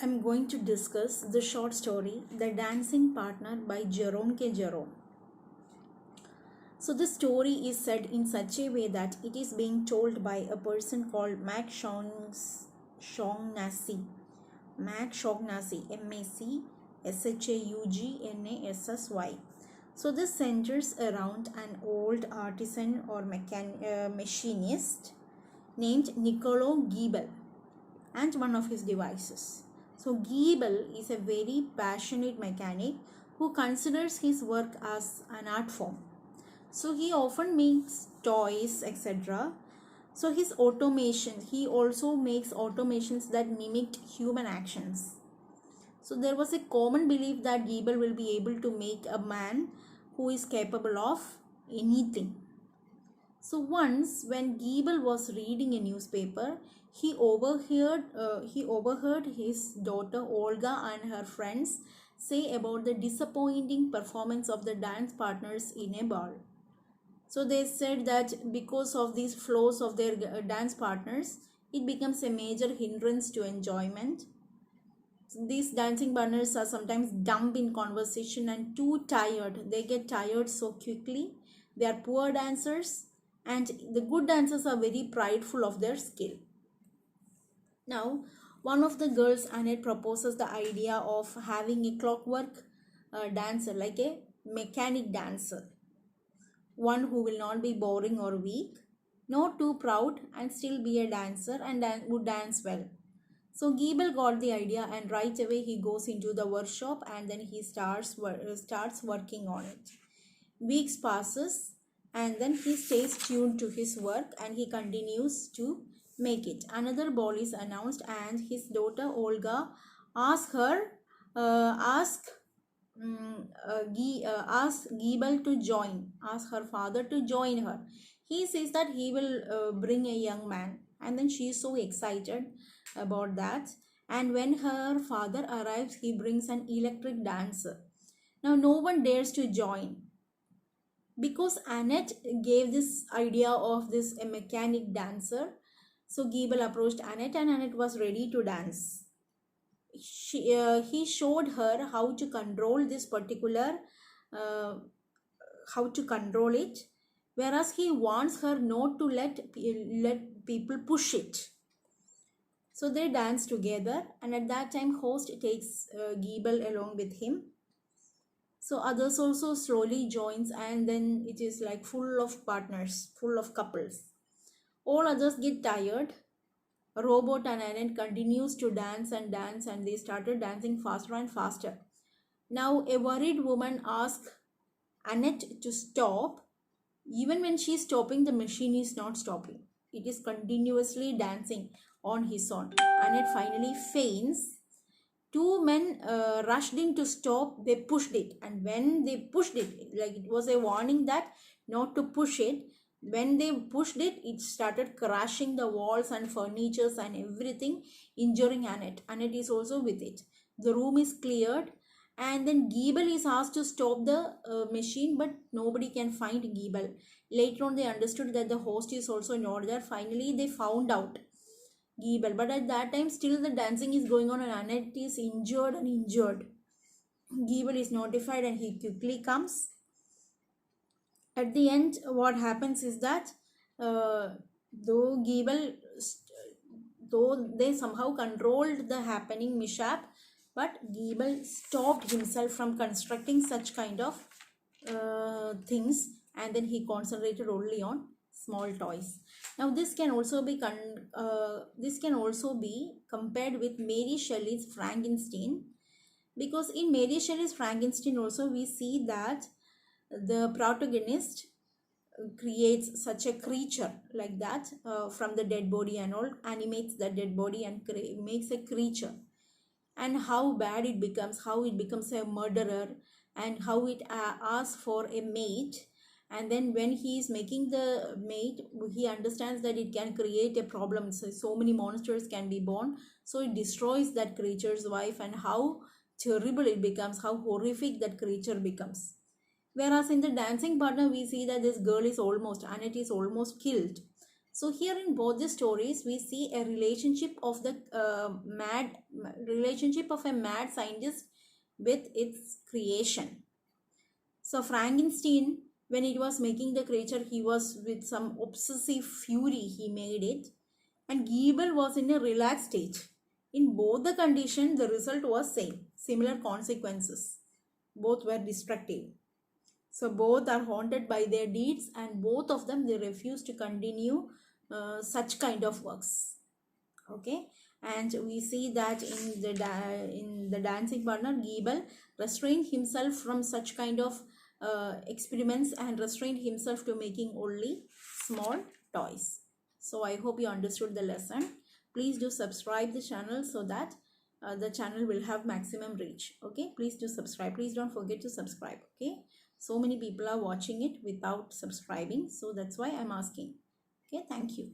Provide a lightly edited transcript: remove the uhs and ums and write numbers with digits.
I'm going to discuss the short story The Dancing Partner by Jerome. So the story is said in such a way that it is being told by a person called Shaughnessy. Mac Shaughnessy, Machaugnassy. So this centers around an old artisan or machinist named Niccolo Giebel and one of his devices. So Giebel is a very passionate mechanic who considers his work as an art form. So he often makes toys, etc. So he also makes automations that mimic human actions. So there was a common belief that Giebel will be able to make a man who is capable of anything. So once when Giebel was reading a newspaper, he overheard his daughter Olga and her friends say about the disappointing performance of the dance partners in a ball. So they said that because of these flaws of their dance partners, it becomes a major hindrance to enjoyment. These dancing partners are sometimes dumb in conversation and too tired. They get tired so quickly. They are poor dancers, and the good dancers are very prideful of their skill. Now, one of the girls, Annette, proposes the idea of having a clockwork dancer, like a mechanic dancer. One who will not be boring or weak, not too proud, and still be a dancer and would dance well. So Giebel got the idea, and right away he goes into the workshop and then he starts working on it. Weeks passes and then he stays tuned to his work and he continues to make it. Another ball is announced and his daughter Olga asks Giebel to join, ask her father to join her. He says that he will bring a young man, and then she is so excited about that. And when her father arrives, he brings an electric dancer. Now no one dares to join because Annette gave this idea of this a mechanic dancer. So Giebel approached Annette and Annette was ready to dance. He showed her how to control this particular how to control it, whereas he wants her not to let people push it. So they dance together, and at that time host takes Giebel along with him. So others also slowly joins, and then it is like full of partners, full of couples. All others get tired. Robot and Annette continues to dance, and they started dancing faster and faster. Now a worried woman asks Annette to stop. Even when she is stopping, the machine is not stopping. It is continuously dancing on his own. Annette finally faints. Two men rushed in to stop. They pushed it, and when they pushed it, like it was a warning that not to push it. When they pushed it, it started crashing the walls and furnitures and everything, injuring Annette. Annette is also with it. The room is cleared, and then Giebel is asked to stop the machine, but nobody can find Giebel. Later on, they understood that the host is also not there. Finally, they found out Giebel, but at that time still the dancing is going on and Annette is injured. Giebel is notified and he quickly comes. At the end, what happens is that though they somehow controlled the happening mishap, but Giebel stopped himself from constructing such kind of things, and then he concentrated only on small toys. Now this can also be compared with Mary Shelley's Frankenstein, because in Mary Shelley's Frankenstein also we see that the protagonist creates such a creature like that from the dead body and all, animates the dead body and makes a creature, and how bad it becomes, how it becomes a murderer, and how it asks for a mate. And then when he is making the mate, he understands that it can create a problem. So many monsters can be born, so it destroys that creature's wife, and how terrible it becomes, how horrific that creature becomes. Whereas in the dancing partner, we see that this girl is Annette is almost killed. So here in both the stories, we see a relationship of the relationship of a mad scientist with its creation. So Frankenstein, when it was making the creature, he was with some obsessive fury, he made it. And Goebel was in a relaxed stage. In both the conditions, the result was same, similar consequences. Both were destructive. So both are haunted by their deeds, and both of them, they refuse to continue such kind of works. Okay, and we see that in the dancing partner, Goebel restrained himself from such kind of experiments and restrained himself to making only small toys. So I hope you understood the lesson. Please do subscribe the channel so that the channel will have maximum reach. Okay, please do subscribe. Please don't forget to subscribe. Okay, so many people are watching it without subscribing, so that's why I'm asking. Okay, thank you.